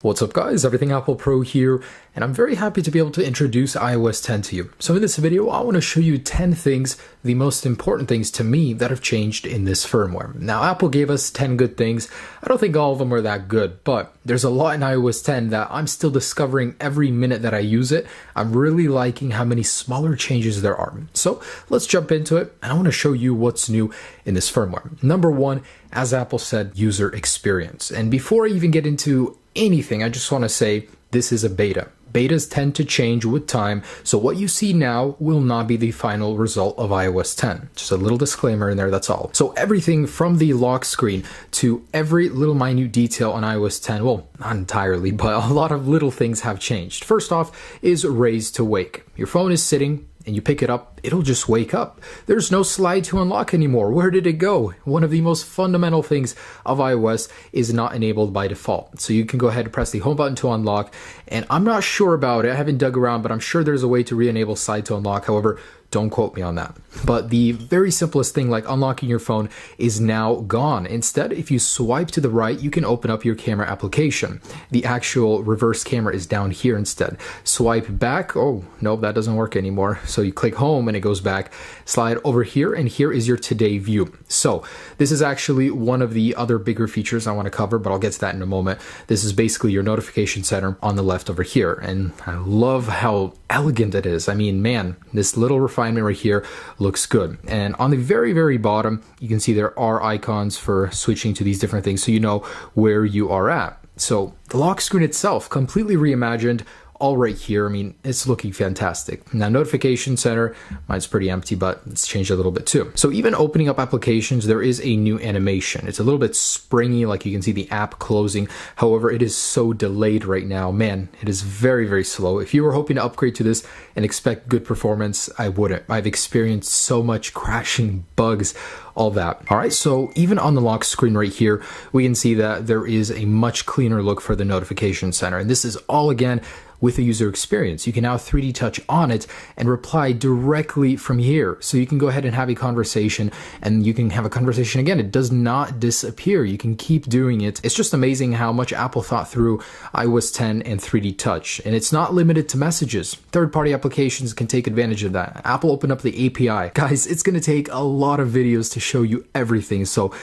What's up guys, Everything Apple Pro here, and I'm very happy to be able to introduce iOS 10 to you. So in this video, I want to show you 10 things, the most important things to me that have changed in this firmware. Now Apple gave us 10 good things. I don't think all of them are that good, but there's a lot in iOS 10 that I'm still discovering every minute that I use it. I'm really liking how many smaller changes there are. So let's jump into it, and I want to show you what's new in this firmware. Number one, as Apple said, user experience. And before I even get into anything, I just want to say this is a beta. Betas tend to change with time, so what you see now will not be the final result of iOS 10. Just a little disclaimer in there, that's all. So everything from the lock screen to every little minute detail on iOS 10, well, not entirely, but a lot of little things have changed. First off is raise to wake. Your phone is sitting, and you pick it up, it'll just wake up. There's no slide to unlock anymore. Where did it go? One of the most fundamental things of iOS is not enabled by default. So you can go ahead and press the home button to unlock, and I'm not sure about it. I haven't dug around, but I'm sure there's a way to re-enable slide to unlock. However, don't quote me on that. But the very simplest thing, like unlocking your phone, is now gone. Instead, if you swipe to the right, you can open up your camera application. The actual reverse camera is down here instead. Swipe back. Oh, no, that doesn't work anymore. So you click home and it goes back. Slide over here, and here is your today view. So this is actually one of the other bigger features I want to cover, but I'll get to that in a moment. This is basically your notification center on the left over here. And I love how elegant it is. I mean, man, this little refinement right here looks good. And on the very, very bottom, you can see there are icons for switching to these different things so you know where you are at. So the lock screen itself, completely reimagined, all right here. I mean, it's looking fantastic. Now, notification center, mine's pretty empty, but it's changed a little bit too. So even opening up applications, there is a new animation. It's a little bit springy, like you can see the app closing. However, it is so delayed right now. Man, it is very, very slow. If you were hoping to upgrade to this and expect good performance, I wouldn't. I've experienced so much crashing, bugs, all that. All right, so even on the lock screen right here, we can see that there is a much cleaner look for the notification center. And this is all, again, with the user experience. You can now 3D touch on it and reply directly from here. So you can go ahead and have a conversation, and you can have a conversation again. It does not disappear. You can keep doing it. It's just amazing how much Apple thought through iOS 10 and 3D touch. And it's not limited to messages. Third-party applications can take advantage of that. Apple opened up the API. Guys, it's gonna take a lot of videos to show you everything. So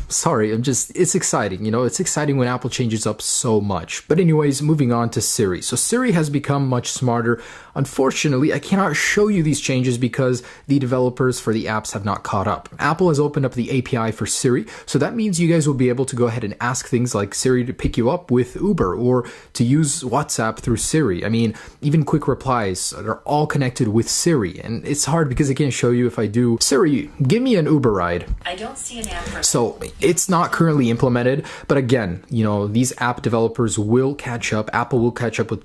sorry, it's exciting. You know, it's exciting when Apple changes up so much. But anyways, moving on to Siri. So Siri has become much smarter. Unfortunately, I cannot show you these changes because the developers for the apps have not caught up. Apple has opened up the API for Siri, so that means you guys will be able to go ahead and ask things like Siri to pick you up with Uber or to use WhatsApp through Siri. I mean, even quick replies are all connected with Siri, and it's hard because I can't show you if I do, Siri, give me an Uber ride. I don't see an app for. So it's not currently implemented, but again, you know, these app developers will catch up. Apple will catch up with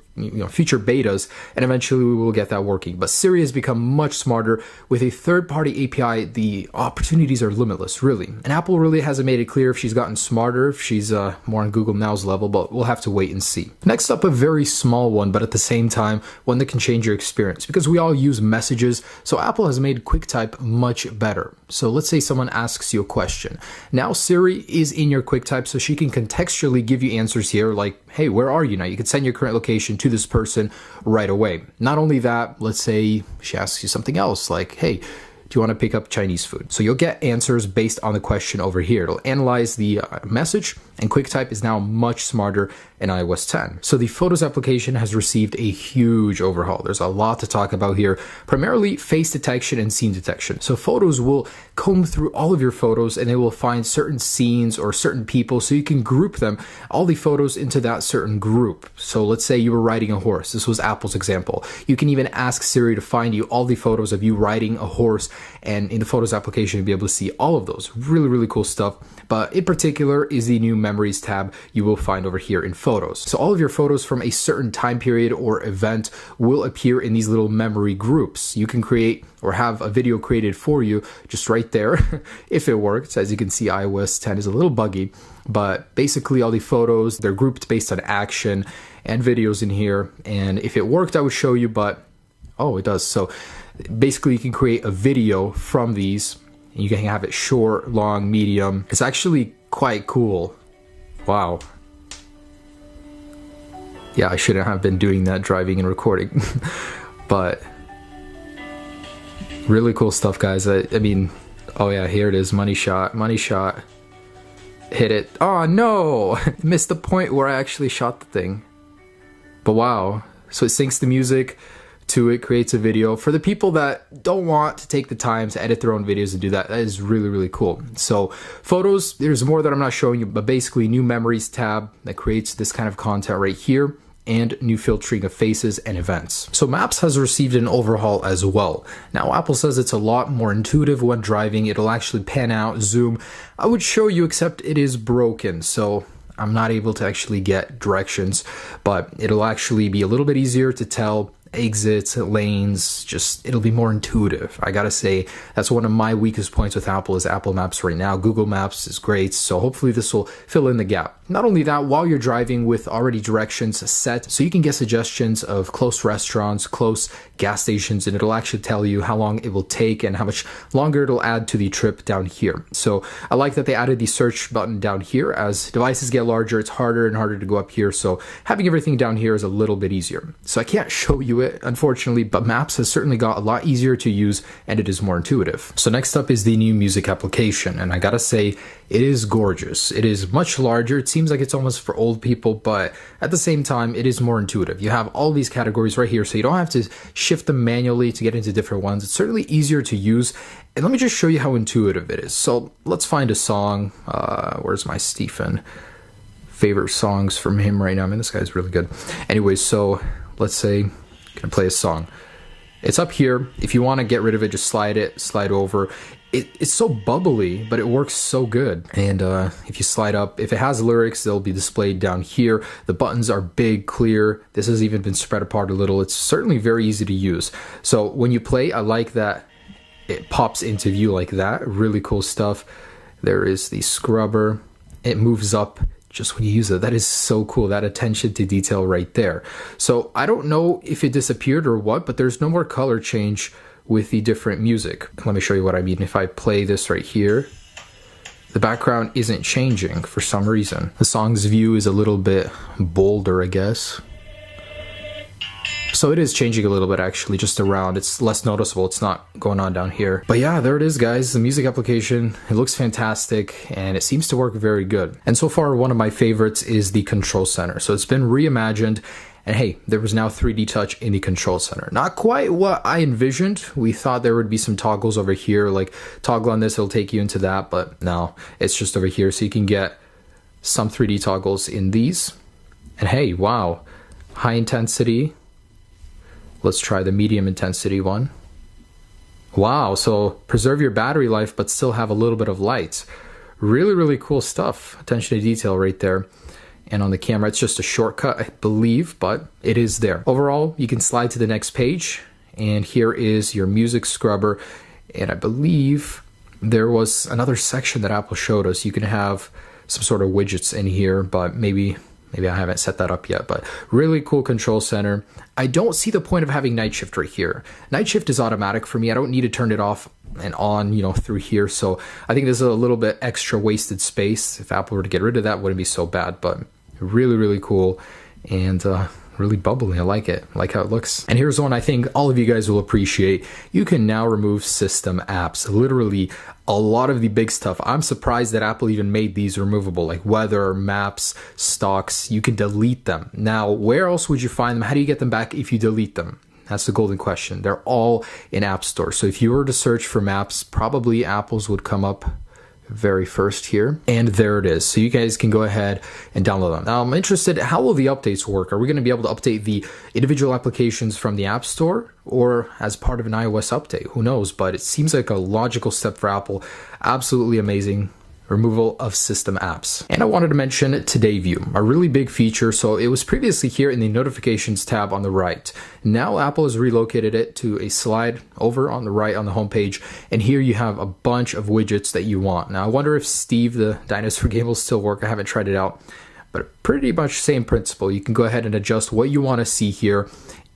future betas, and eventually we will get that working. But Siri has become much smarter. With a third-party API, the opportunities are limitless, really. And Apple really hasn't made it clear if she's gotten smarter, if she's more on Google Now's level, but we'll have to wait and see. Next up, a very small one, but at the same time, one that can change your experience, because we all use messages, so Apple has made QuickType much better. So let's say someone asks you a question. Now Siri is in your QuickType, so she can contextually give you answers here, like, hey, where are you now? You can send your current location to this person right away. Not only that, let's say she asks you something else, like, hey, do you want to pick up Chinese food? So you'll get answers based on the question over here. It'll analyze the message, and QuickType is now much smarter in iOS 10. So the Photos application has received a huge overhaul. There's a lot to talk about here, primarily face detection and scene detection. So Photos will comb through all of your photos, and it will find certain scenes or certain people, so you can group them, all the photos, into that certain group. So let's say you were riding a horse. This was Apple's example. You can even ask Siri to find you all the photos of you riding a horse, and in the Photos application, you'll be able to see all of those. Really, really cool stuff. But in particular is the new Memories tab you will find over here in Photos. So all of your photos from a certain time period or event will appear in these little memory groups. You can create or have a video created for you just right there if it works. As you can see, iOS 10 is a little buggy, but basically all the photos, they're grouped based on action and videos in here. And if it worked, I would show you, but oh, it does. So basically you can create a video from these. You can have it short, long, medium. It's actually quite cool. Wow. Yeah, I shouldn't have been doing that, driving and recording. But really cool stuff, guys. I mean, oh yeah, here it is. Money shot. Hit it. Oh no! Missed the point where I actually shot the thing. But wow. So it syncs the music to it, creates a video. For the people that don't want to take the time to edit their own videos and do that, that is really, really cool. So photos, there's more that I'm not showing you, but basically new memories tab that creates this kind of content right here, and new filtering of faces and events. So Maps has received an overhaul as well. Now Apple says it's a lot more intuitive when driving. It'll actually pan out, zoom. I would show you, except it is broken. So I'm not able to actually get directions, but it'll actually be a little bit easier to tell exits, lanes, just it'll be more intuitive. I gotta say, that's one of my weakest points with Apple is Apple Maps right now. Google Maps is great, so hopefully this will fill in the gap. Not only that, while you're driving with already directions set, so you can get suggestions of close restaurants, close gas stations, and it'll actually tell you how long it will take and how much longer it'll add to the trip down here. So I like that they added the search button down here. As devices get larger, it's harder and harder to go up here, so having everything down here is a little bit easier. So I can't show you it, unfortunately, but Maps has certainly got a lot easier to use and it is more intuitive. So next up is the new music application, and I gotta say, it is gorgeous. It is much larger. It seems like it's almost for old people, but at the same time, it is more intuitive. You have all these categories right here, so you don't have to shift them manually to get into different ones. It's certainly easier to use. And let me just show you how intuitive it is. So let's find a song. Where's my Stephen? Favorite songs from him right now. I mean, this guy's really good. Anyways, so let's say I'm gonna play a song. It's up here. If you want to get rid of it, just slide over. It's so bubbly, but it works so good. And if you slide up, if it has lyrics, they'll be displayed down here. The buttons are big, clear. This has even been spread apart a little. It's certainly very easy to use. So when you play, I like that it pops into view like that. Really cool stuff. There is the scrubber. It moves up just when you use it. That is so cool, that attention to detail right there. So I don't know if it disappeared or what, but there's no more color change with the different music. Let me show you what I mean. If I play this right here, the background isn't changing for some reason. The song's view is a little bit bolder, I guess. So it is changing a little bit actually, just around. It's less noticeable. It's not going on down here. But yeah, there it is, guys. The music application, it looks fantastic and it seems to work very good. And so far, one of my favorites is the control center. So it's been reimagined. And hey, there was now 3D touch in the control center. Not quite what I envisioned. We thought there would be some toggles over here, like toggle on this, it'll take you into that, but no, it's just over here. So you can get some 3D toggles in these. And hey, wow, high intensity. Let's try the medium intensity one. Wow, so preserve your battery life, but still have a little bit of light. Really, really cool stuff. Attention to detail right there. And on the camera, it's just a shortcut, I believe, but it is there. Overall, you can slide to the next page, and here is your music scrubber. And I believe there was another section that Apple showed us. You can have some sort of widgets in here, but maybe I haven't set that up yet, but really cool control center. I don't see the point of having night shift right here. Night shift is automatic for me. I don't need to turn it off and on, you know, through here. So I think this is a little bit extra wasted space. If Apple were to get rid of that, it wouldn't be so bad, but really, really cool and really bubbly. I like it. I like how it looks. And here's one I think all of you guys will appreciate. You can now remove system apps. Literally a lot of the big stuff. I'm surprised that Apple even made these removable, like weather, maps, stocks. You can delete them. Now, where else would you find them? How do you get them back if you delete them? That's the golden question. They're all in App Store. So if you were to search for maps, probably Apple's would come up very first here, and there it is. So you guys can go ahead and download them. Now I'm interested, how will the updates work? Are we going to be able to update the individual applications from the App Store or as part of an iOS update? Who knows, but it seems like a logical step for Apple. Absolutely amazing. Removal of system apps. And I wanted to mention Today View, a really big feature. So it was previously here in the notifications tab on the right. Now Apple has relocated it to a slide over on the right on the homepage. And here you have a bunch of widgets that you want. Now I wonder if Steve the dinosaur game will still work. I haven't tried it out, but pretty much same principle. You can go ahead and adjust what you want to see here.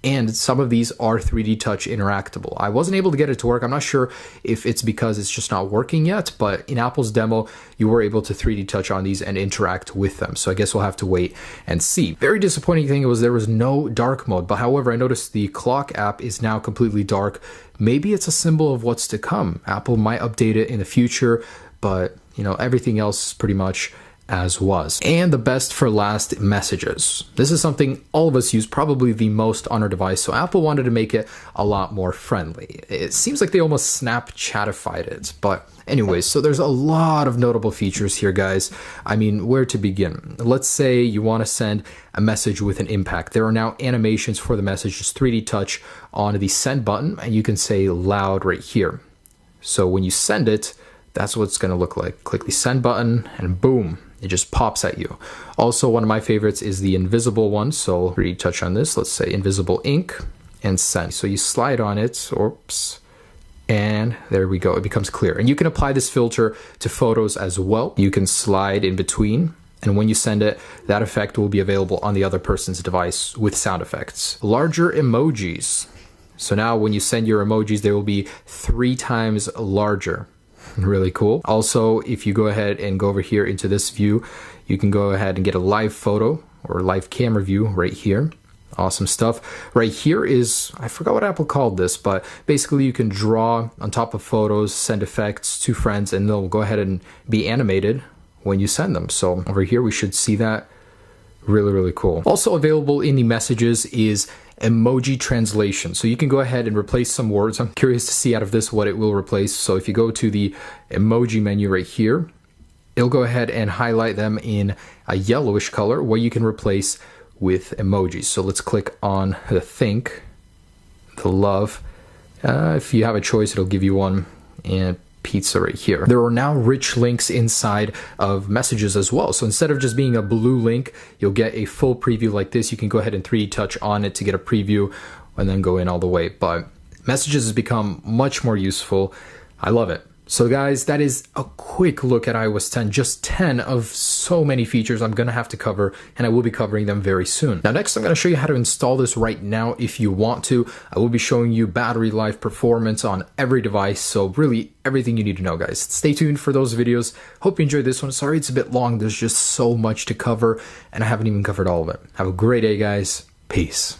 And some of these are 3D Touch interactable. I wasn't able to get it to work. I'm not sure if it's because it's just not working yet, but in Apple's demo, you were able to 3D Touch on these and interact with them. So I guess we'll have to wait and see. Very disappointing thing was there was no dark mode, but however, I noticed the clock app is now completely dark. Maybe it's a symbol of what's to come. Apple might update it in the future, but you know, everything else pretty much as was. And the best for last, messages. This is something all of us use probably the most on our device, so Apple wanted to make it a lot more friendly. It seems like they almost Snapchatified it, but anyways, so there's a lot of notable features here, guys. I mean, where to begin? Let's say you want to send a message with an impact. There are now animations for the message, just 3D touch on the send button, and you can say loud right here. So when you send it, that's what it's going to look like. Click the send button and boom, it just pops at you. Also, one of my favorites is the invisible one. So 3D touch on this, let's say invisible ink and send. So you slide on it, oops, and there we go, it becomes clear. And you can apply this filter to photos as well. You can slide in between, and when you send it, that effect will be available on the other person's device with sound effects. Larger emojis. So now when you send your emojis, they will be 3 times larger. Really cool. Also, if you go ahead and go over here into this view, you can go ahead and get a live photo or live camera view right here. Awesome stuff. Right here is, I forgot what Apple called this, but basically you can draw on top of photos, send effects to friends, and they'll go ahead and be animated when you send them. So over here we should see that. Really, really cool. Also available in the messages is emoji translation. So you can go ahead and replace some words. I'm curious to see out of this what it will replace. So if you go to the emoji menu right here, it'll go ahead and highlight them in a yellowish color where you can replace with emojis. So let's click on the think, the love. If you have a choice, it'll give you one, and pizza right here. There are now rich links inside of messages as well. So instead of just being a blue link, you'll get a full preview like this. You can go ahead and 3D touch on it to get a preview and then go in all the way. But messages has become much more useful. I love it. So guys, that is a quick look at iOS 10, just 10 of so many features I'm going to have to cover, and I will be covering them very soon. Now next, I'm going to show you how to install this right now if you want to. I will be showing you battery life, performance on every device, so really everything you need to know, guys. Stay tuned for those videos. Hope you enjoyed this one. Sorry it's a bit long. There's just so much to cover, and I haven't even covered all of it. Have a great day, guys. Peace.